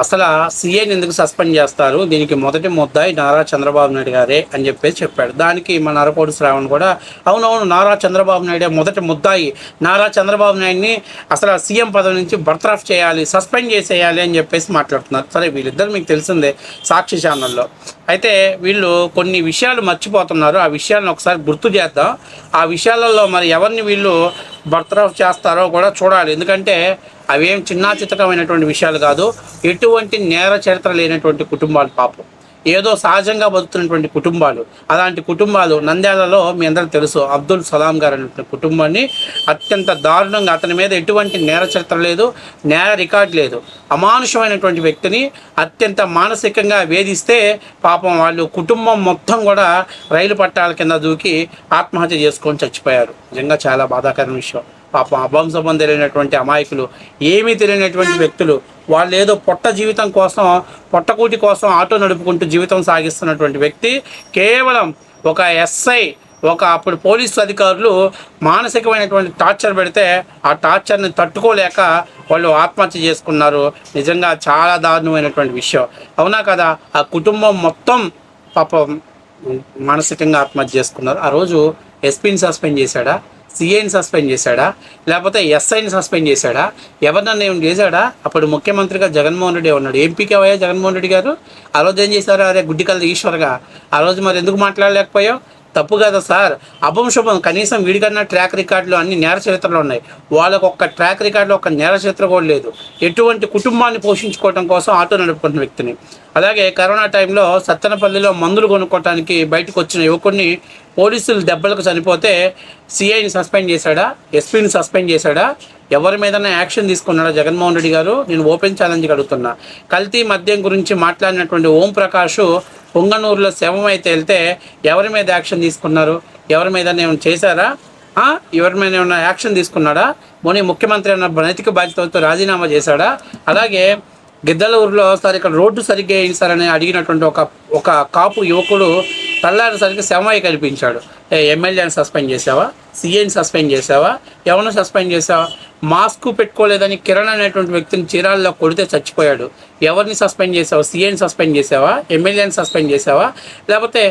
అసలు సీఐని ఎందుకు సస్పెండ్ చేస్తారు, దీనికి మొదటి ముద్దాయి నారా చంద్రబాబు నాయుడు గారే అని చెప్పాడు. దానికి మన నరకోటి శ్రావణ్ కూడా అవునవును నారా చంద్రబాబు నాయుడే మొదటి ముద్దాయి, నారా చంద్రబాబు నాయుడిని అసలు సీఎం పదవి నుంచి బర్తరఫ్ చేయాలి, సస్పెండ్ చేసేయాలి అని మాట్లాడుతున్నారు. సరే వీళ్ళిద్దరు మీకు తెలిసిందే సాక్షి ఛానల్లో. అయితే వీళ్ళు కొన్ని విషయాలు మర్చిపోతున్నారు. ఆ విషయాలను ఒకసారి గుర్తు చేద్దాం. ఆ విషయాలలో మరి ఎవరిని వీళ్ళు బర్తరఫ్ చేస్తారో కూడా చూడాలి. ఎందుకంటే అవేం చిన్నా చిత్తకమైనటువంటి విషయాలు కాదు. ఎటువంటి నేర చరిత్ర లేనటువంటి కుటుంబాలు, పాపం ఏదో సహజంగా బతుకుతున్నటువంటి కుటుంబాలు. అలాంటి కుటుంబాలు నంద్యాలలో మీ అందరికీ తెలుసు, అబ్దుల్ సలాం గారు అనేటువంటి కుటుంబాన్ని అత్యంత దారుణంగా, అతని మీద ఎటువంటి నేర చరిత్ర లేదు, నేర రికార్డు లేదు, అమానుషమైనటువంటి వ్యక్తిని అత్యంత మానసికంగా వేధిస్తే పాపం వాళ్ళు కుటుంబం మొత్తం కూడా రైలు పట్టాల కింద దూకి ఆత్మహత్య చేసుకొని చచ్చిపోయారు. నిజంగా చాలా బాధాకరమైన విషయం. పాపం అభంశం తెలియనటువంటి అమాయకులు, ఏమీ తెలియనటువంటి వ్యక్తులు, వాళ్ళు ఏదో జీవితం కోసం, పొట్టకూటి కోసం ఆటో నడుపుకుంటూ జీవితం సాగిస్తున్నటువంటి వ్యక్తి కేవలం ఒక ఎస్ఐ, అప్పుడు పోలీసు అధికారులు మానసికమైనటువంటి టార్చర్ పెడితే ఆ టార్చర్ని తట్టుకోలేక వాళ్ళు ఆత్మహత్య చేసుకున్నారు. నిజంగా చాలా దారుణమైనటువంటి విషయం, అవునా కదా? ఆ కుటుంబం మొత్తం పాపం మానసికంగా ఆత్మహత్య చేసుకున్నారు. ఆ రోజు ఎస్పీని సస్పెండ్ చేశాడా, సీఐని సస్పెండ్ చేశాడా, లేకపోతే ఎస్ఐని సస్పెండ్ చేశాడా, ఎవరినన్నా ఏం చేశాడా? అప్పుడు ముఖ్యమంత్రిగా జగన్మోహన్ రెడ్డి ఉన్నాడు. ఎంపీకి అవయ్యా జగన్మోహన్ రెడ్డి గారు? ఆ రోజు ఏం చేశారు? అరే గుడ్డికల్ ఈశ్వర్గా ఆ రోజు మరి ఎందుకు మాట్లాడలేకపోయావు? తప్పు కదా సార్. అభంశుభం కనీసం వీడికన్నా ట్రాక్ రికార్డులు అన్ని నేర చరిత్రలు ఉన్నాయి, వాళ్ళకు ఒక్క ట్రాక్ రికార్డులో ఒక నేర చరిత్ర కూడా లేదు. ఎటువంటి కుటుంబాన్ని పోషించుకోవడం కోసం ఆటో నడుపుకున్న వ్యక్తిని. అలాగే కరోనా టైంలో సత్తెనపల్లిలో మందులు కొనుక్కోవడానికి బయటకు వచ్చిన యువకుడిని పోలీసులు దెబ్బలకు చనిపోతే సిఐని సస్పెండ్ చేశాడా, ఎస్పీని సస్పెండ్ చేశాడా? ఎవరి మీదైనా యాక్షన్ తీసుకున్నాడా జగన్మోహన్ రెడ్డి గారు? నేను ఓపెన్ ఛాలెంజ్గా అడుగుతున్నా. కల్తీ మద్యం గురించి మాట్లాడినటువంటి ఓం ప్రకాష్ పొంగనూరులో శవం అయితే వెళ్తే ఎవరి మీద యాక్షన్ తీసుకున్నారు? ఎవరి మీద ఏమైనా చేశారా? ఎవరి మీద ఏమైనా యాక్షన్ తీసుకున్నాడా? మొన్న ముఖ్యమంత్రి అన్న నైతిక బాధ్యతలతో రాజీనామా చేశాడా? అలాగే గిద్దలూరులో సార్ ఇక్కడ రోడ్డు సరిగ్గా వేయించారని అడిగినటువంటి ఒక కాపు యువకుడు తెల్లారేసరికి శవమై కనిపించాడు. ఎమ్మెల్యేని సస్పెండ్ చేసావా? సీఐని సస్పెండ్ చేసావా? ఎవరిని సస్పెండ్ చేసావా? మాస్క్ పెట్టుకోలేదని కిరణ్ అనేటువంటి వ్యక్తిని చీరాల్లో కొడితే చచ్చిపోయాడు. ఎవరిని సస్పెండ్ చేసావా? సీఐని సస్పెండ్ చేసావా? ఎమ్మెల్యేని సస్పెండ్ చేసావా? లేకపోతే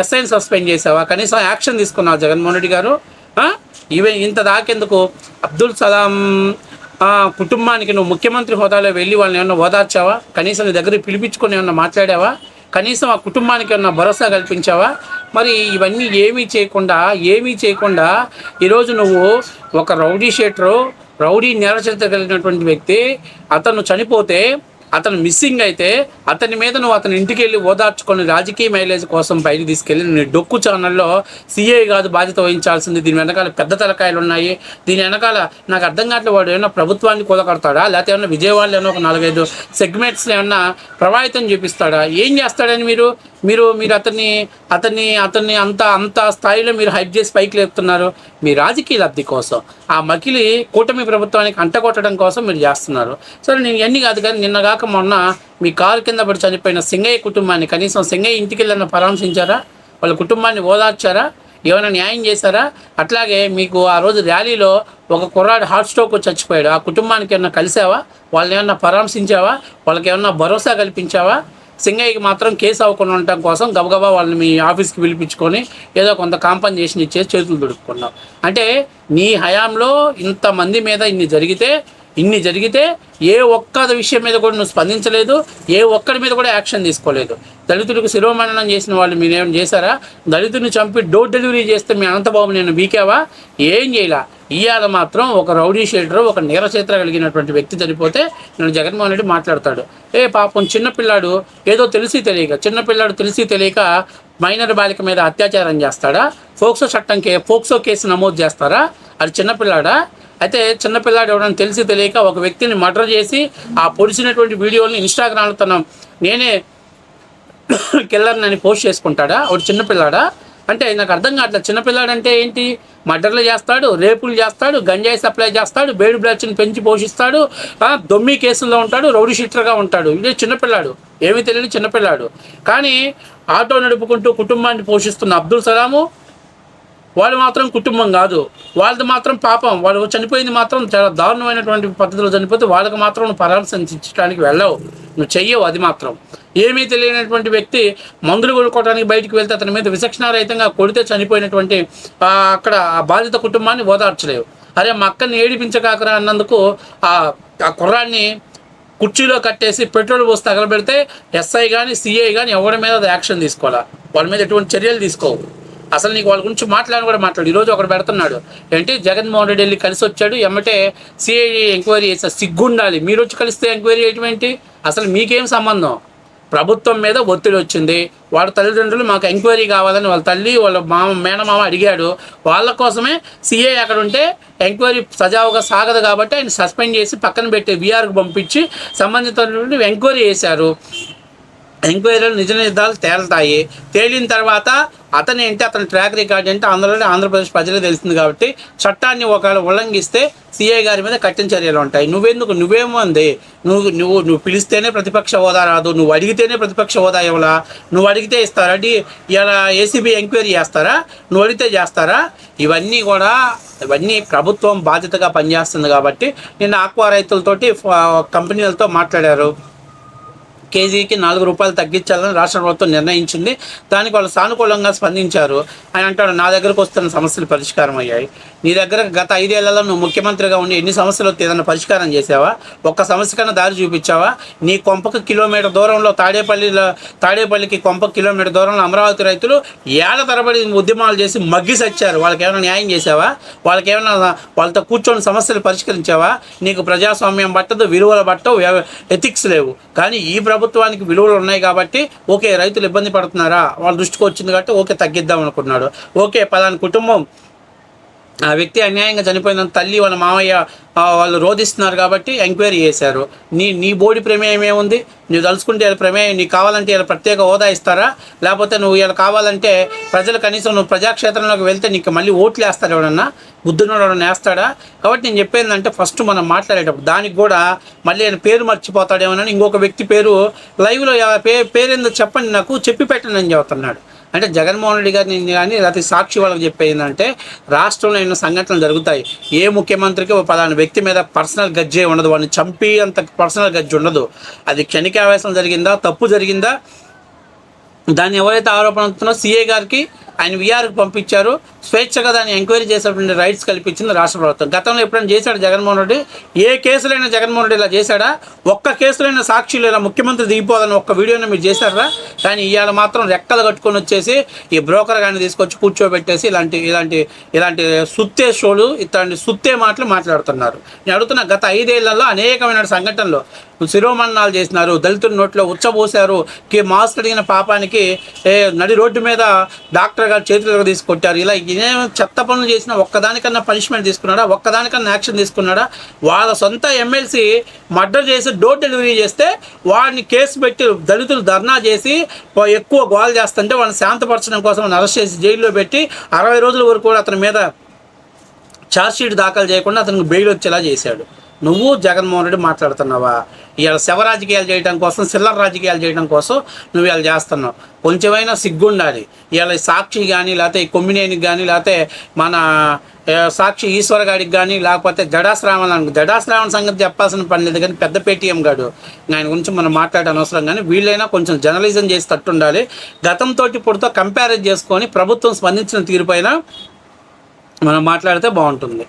ఎస్ఐని సస్పెండ్ చేసావా? కనీసం యాక్షన్ తీసుకున్నావా జగన్మోహన్ రెడ్డి గారు? ఈవెన్ ఇంత దాకెందుకు? అబ్దుల్ సలాం కుటుంబానికి నువ్వు ముఖ్యమంత్రి హోదాలో వెళ్ళి వాళ్ళని ఏమన్నా ఓదార్చావా? కనీసం నీ దగ్గరికి పిలిపించుకొని ఏమన్నా మాట్లాడావా? కనీసం ఆ కుటుంబానికి ఏమన్నా భరోసా కల్పించావా? మరి ఇవన్నీ ఏమీ చేయకుండా ఈరోజు నువ్వు ఒక రౌడీ నేర చరిత్ర కలిగినటువంటి వ్యక్తి, అతను చనిపోతే, అతను మిస్సింగ్ అయితే అతని మీద నువ్వు అతని ఇంటికి వెళ్ళి ఓదార్చుకొని రాజకీయ మైలేజ్ కోసం బయటికి తీసుకెళ్ళి నీ డొక్కు ఛానల్లో సీఐ కాదు బాధ్యత వహించాల్సింది. దీని వెనకాల పెద్ద తలకాయలు ఉన్నాయి. దీని వెనకాల నాకు అర్థం కావట్లేదు, వాడు ఏమన్నా ప్రభుత్వాన్ని కూలకడతాడా, లేకపోతే ఏమన్నా విజయవాడలో ఏమన్నా ఒక 4-5 సెగ్మెంట్స్లో ఏమన్నా ప్రభావితం చూపిస్తాడా? ఏం చేస్తాడని మీరు అతన్ని అంత స్థాయిలో మీరు హైప్ చేసి పైకి లేపుతున్నారు. మీ రాజకీయ లబ్ధి కోసం, ఆ మకిలి కూటమి ప్రభుత్వానికి అంటగొట్టడం కోసం మీరు చేస్తున్నారు. సరే నేను ఇవన్నీ కాదు, కానీ నిన్నగాక మొన్న మీ కారు కింద పడి చనిపోయిన సింగయ్య కుటుంబాన్ని కనీసం సింగయ్య ఇంటికి వెళ్ళిన పరామర్శించారా? వాళ్ళ కుటుంబాన్ని ఓదార్చారా? ఏమైనా న్యాయం చేశారా? అట్లాగే మీకు ఆ రోజు ర్యాలీలో ఒక కుర్రాడు హార్ట్ స్ట్రోక్ వచ్చి చచ్చిపోయాడు. ఆ కుటుంబానికి ఏమన్నా కలిసావా? వాళ్ళని ఏమన్నా పరామర్శించావా? వాళ్ళకి ఏమన్నా భరోసా కల్పించావా? సింగయ్యకి మాత్రం కేసు అవ్వకుండా ఉండటం కోసం గబగబా వాళ్ళని మీ ఆఫీస్కి పిలిపించుకొని ఏదో కొంత కాంపన్సేషన్ ఇచ్చేసి చేతులు దుడుపుకున్నావు. అంటే నీ హయాంలో ఇంతమంది మీద ఇన్ని జరిగితే ఏ ఒక్క విషయం మీద కూడా నువ్వు స్పందించలేదు, ఏ ఒక్కడి మీద కూడా యాక్షన్ తీసుకోలేదు. దళితుడికి శిరోమణనం చేసిన వాళ్ళు మీరేమైనా చేశారా? దళితుడిని చంపి డోర్ డెలివరీ చేస్తే మీ అనంతబాబు నేను బీకావా? ఏం చేయలా. ఇవాళ మాత్రం ఒక రౌడీ షీటర్, ఒక నేర చరిత్ర కలిగినటువంటి వ్యక్తి చనిపోతే నేను జగన్మోహన్ రెడ్డి మాట్లాడతాడు. పాపం చిన్నపిల్లాడు ఏదో తెలిసి తెలియక మైనర్ బాలిక మీద అత్యాచారం చేస్తాడా? పోక్సో కేసు నమోదు చేస్తారా? అది చిన్నపిల్లాడా? అయితే చిన్నపిల్లాడు ఎవరైనా తెలియక ఒక వ్యక్తిని మర్డర్ చేసి ఆ పొడిచినటువంటి వీడియోని ఇన్స్టాగ్రామ్లో నేనే కిల్లర్ని పోస్ట్ చేసుకుంటాడా? ఒకటి చిన్నపిల్లాడా? అంటే నాకు అర్థం కావట్లేదు. చిన్నపిల్లాడు అంటే ఏంటి? మర్డర్లు చేస్తాడు, రేపులు చేస్తాడు, గంజాయి సప్లై చేస్తాడు, బేడు బ్లాచ్ని పెంచి పోషిస్తాడు, దొమ్మి కేసుల్లో ఉంటాడు, రౌడీ షీటర్గా ఉంటాడు. ఇదే చిన్నపిల్లాడు, ఏమీ తెలియని చిన్నపిల్లాడు. కానీ ఆటో నడుపుకుంటూ కుటుంబాన్ని పోషిస్తున్న అబ్దుల్ సలాము వాళ్ళు మాత్రం కుటుంబం కాదు, వాళ్ళది మాత్రం పాపం, వాళ్ళు చనిపోయింది మాత్రం చాలా దారుణమైనటువంటి పద్ధతిలో చనిపోతే వాళ్ళకి మాత్రం నువ్వు పరామర్శించడానికి వెళ్ళవు, నువ్వు చెయ్యవు. అది మాత్రం ఏమీ తెలియనటువంటి వ్యక్తి మందులు కొనుక్కోవడానికి బయటికి వెళ్తే అతని మీద విచక్షణారహితంగా కొడితే చనిపోయినటువంటి అక్కడ ఆ బాధిత కుటుంబాన్ని ఓదార్చలేవు. అరే మా అక్కని ఏడిపించకాకరా అన్నందుకు ఆ కుర్రాన్ని కుర్చీలో కట్టేసి పెట్రోల్ పోసి తగలబెడితే ఎస్ఐ కానీ సిఐ కానీ ఎవరి మీద యాక్షన్ తీసుకోవాలా, వాళ్ళ మీద ఎటువంటి చర్యలు తీసుకోవు. అసలు నీకు వాళ్ళ గురించి కూడా మాట్లాడు. ఈరోజు ఒకడు పెడుతున్నాడు ఏంటి, జగన్మోహన్ రెడ్డి వెళ్ళి కలిసి వచ్చాడు, ఎమ్మటే సిఐ ఎంక్వైరీ చేస్తారు. సిగ్గుండాలి, మీరు వచ్చి కలిస్తే ఎంక్వైరీ చేయటం ఏంటి? అసలు మీకేం సంబంధం? ప్రభుత్వం మీద ఒత్తిడి వచ్చింది, వాళ్ళ తల్లిదండ్రులు మాకు ఎంక్వైరీ కావాలని వాళ్ళ తల్లి వాళ్ళ మేనమామ అడిగాడు, వాళ్ళ కోసమే సిఐ అక్కడ ఉంటే ఎంక్వైరీ సజావుగా సాగదు కాబట్టి ఆయన సస్పెండ్ చేసి పక్కన పెట్టి విఆర్కి పంపించి సంబంధిత ఎంక్వైరీ చేశారు. ఎంక్వైరీలు నిజ నిర్ధారాలు తేలుతాయి. తేలిన తర్వాత అతని ట్రాక్ రికార్డ్ అంటే ఆంధ్రప్రదేశ్ ప్రజలకు తెలిసింది కాబట్టి చట్టాన్ని ఒకవేళ ఉల్లంఘిస్తే సిఐ గారి మీద కఠిన చర్యలు ఉంటాయి. నువ్వేమో అంది, నువ్వు పిలిస్తేనే ప్రతిపక్ష హోదా రాదు, నువ్వు అడిగితేనే ప్రతిపక్ష హోదా ఇవ్వాలా, నువ్వు అడిగితే ఇస్తారా? ఇలా ఏసీబీ ఎంక్వైరీ చేస్తారా? నువ్వు అడిగితే చేస్తారా? ఇవన్నీ ప్రభుత్వం బాధ్యతగా పనిచేస్తుంది కాబట్టి నిన్న ఆక్వా రైతులతోటి కంపెనీలతో మాట్లాడారు. కేజీకి 4 రూపాయలు తగ్గించాలని రాష్ట్ర ప్రభుత్వం నిర్ణయించింది. దానికి వాళ్ళు సానుకూలంగా స్పందించారు. ఆయన అంటాడు, నా దగ్గరకు వస్తున్న సమస్యలు పరిష్కారం అయ్యాయి. నీ దగ్గర గత 5 ఏళ్లలో నువ్వు ముఖ్యమంత్రిగా ఉండి ఎన్ని సమస్యలు వస్తే ఏదైనా పరిష్కారం చేసావా? ఒక్క సమస్య కన్నా దారి చూపించావా? నీ కొంపకు కిలోమీటర్ దూరంలో తాడేపల్లికి కొంపకు కిలోమీటర్ దూరంలో అమరావతి రైతులు ఏళ్ల తరబడి ఉద్యమాలు చేసి మగ్గి సచ్చారు. వాళ్ళకి ఏమైనా న్యాయం చేసావా? వాళ్ళతో కూర్చొని సమస్యలు పరిష్కరించావా? నీకు ప్రజాస్వామ్యం పట్టదు, విలువలు పట్టవు, ఎథిక్స్ లేవు. కానీ ఈ ప్రభుత్వానికి విలువలు ఉన్నాయి కాబట్టి ఓకే, రైతులు ఇబ్బంది పడుతున్నారా, వాళ్ళ దృష్టికి వచ్చింది కాబట్టి ఓకే తగ్గిద్దాం అనుకున్నాడు. ఓకే, పలానా కుటుంబం ఆ వ్యక్తి అన్యాయంగా చనిపోయిన తల్లి వాళ్ళ మామయ్య వాళ్ళు రోధిస్తున్నారు కాబట్టి ఎంక్వైరీ చేశారు. నీ బోడి ప్రమేయం ఏముంది? నువ్వు తలుచుకుంటే ఇలా ప్రమేయం నీకు కావాలంటే ఇలా ప్రత్యేక హోదా ఇస్తారా? లేకపోతే నువ్వు ఇలా కావాలంటే ప్రజలు కనీసం నువ్వు ప్రజాక్షేత్రంలోకి వెళ్తే నీకు మళ్ళీ ఓట్లు వేస్తారు, ఎవడన్నా బుద్ధునోడు ఎవడన్నా వేస్తాడా? కాబట్టి నేను చెప్పేందంటే ఫస్ట్ మనం మాట్లాడేటప్పుడు దానికి కూడా మళ్ళీ ఆయన పేరు మర్చిపోతాడేమోనని ఇంకొక వ్యక్తి పేరు లైవ్లో పేరేందో చెప్పండి నాకు, చెప్పి పెట్టండి అని చెబుతున్నాడు. అంటే జగన్మోహన్ రెడ్డి గారిని కానీ లేకపోతే సాక్షి వాళ్ళకి చెప్పేందంటే రాష్ట్రంలో ఎన్నో సంఘటనలు జరుగుతాయి. ఏ ముఖ్యమంత్రికి పలానా వ్యక్తి మీద పర్సనల్ గజ్జే ఉండదు, వాడిని చంపి అంత పర్సనల్ గజ్జి ఉండదు. అది క్షణికావేశం జరిగిందా, తప్పు జరిగిందా, దాన్ని ఎవరైతే ఆరోపణ అవుతున్నారో సిఐ గారికి ఆయన విఆర్కి పంపించారు. స్వేచ్ఛగా దాన్ని ఎంక్వైరీ చేసేటువంటి రైట్స్ కల్పించింది రాష్ట్ర ప్రభుత్వం. గతంలో ఎప్పుడైనా చేశాడు జగన్మోహన్ రెడ్డి? ఏ కేసులైనా జగన్మోహన్ రెడ్డి ఇలా చేశాడా? ఒక్క కేసులైనా సాక్షులు ఇలా ముఖ్యమంత్రి దిగిపోదని ఒక్క వీడియోని మీరు చేశారా? కానీ ఇవాళ మాత్రం రెక్కలు కట్టుకొని వచ్చేసి ఈ బ్రోకర్ గాని తీసుకొచ్చి కూర్చోబెట్టేసి ఇలాంటి సుత్తే షోలు, ఇట్లాంటి సుత్తే మాటలు మాట్లాడుతున్నారు. నేను అడుగుతున్నా, గత 5 ఏళ్లలో అనేకమైన సంఘటనలు శిరోమన్నాలు చేసినారు, దళితుల నోట్లో ఉచ్చబోసారు, మాస్క్ అడిగిన పాపానికి నడి రోడ్డు మీద డాక్టర్ గారు చేతులకు తీసుకొట్టారు. ఇలా చెత్త పనులు చేసినా ఒక్కదానికన్నా పనిష్మెంట్ తీసుకున్నాడా? ఒక్కదానికన్నా యాక్షన్ తీసుకున్నాడా? వాళ్ళ సొంత ఎమ్మెల్సీ మర్డర్ చేసి డోర్ డెలివరీ చేస్తే వాడిని కేసు పెట్టి దళితులు ధర్నా చేసి ఎక్కువ గోల్ చేస్తుంటే వాళ్ళని శాంతపరచడం కోసం అరెస్ట్ చేసి జైల్లో పెట్టి 60 రోజుల వరకు కూడా అతని మీద ఛార్జ్షీట్ దాఖలు చేయకుండా అతనికి బెయిల్ వచ్చేలా చేశాడు. నువ్వు జగన్మోహన్ రెడ్డి మాట్లాడుతున్నావా? ఇవాళ శవ రాజకీయాలు చేయడం కోసం, చిల్లర రాజకీయాలు చేయడం కోసం నువ్వు ఇలా చేస్తున్నావు. కొంచెమైనా సిగ్గుండాలి. ఇవాళ సాక్షి కానీ లేకపోతే కొమ్మినేనికి కానీ లేకపోతే మన సాక్షి ఈశ్వర్ గాడికి కానీ లేకపోతే జడాశ్రావణ సంగతి చెప్పాల్సిన పని లేదు. కానీ పెద్ద పేటీఎం గాడు ఆయన గురించి మనం మాట్లాడే అనవసరం. కానీ వీళ్ళైనా కొంచెం జర్నలిజం చేసి తట్టుండాలి. గతంతో ఇప్పుడుతో కంపేర్ చేసుకొని ప్రభుత్వం స్పందించిన తీరుపైన మనం మాట్లాడితే బాగుంటుంది.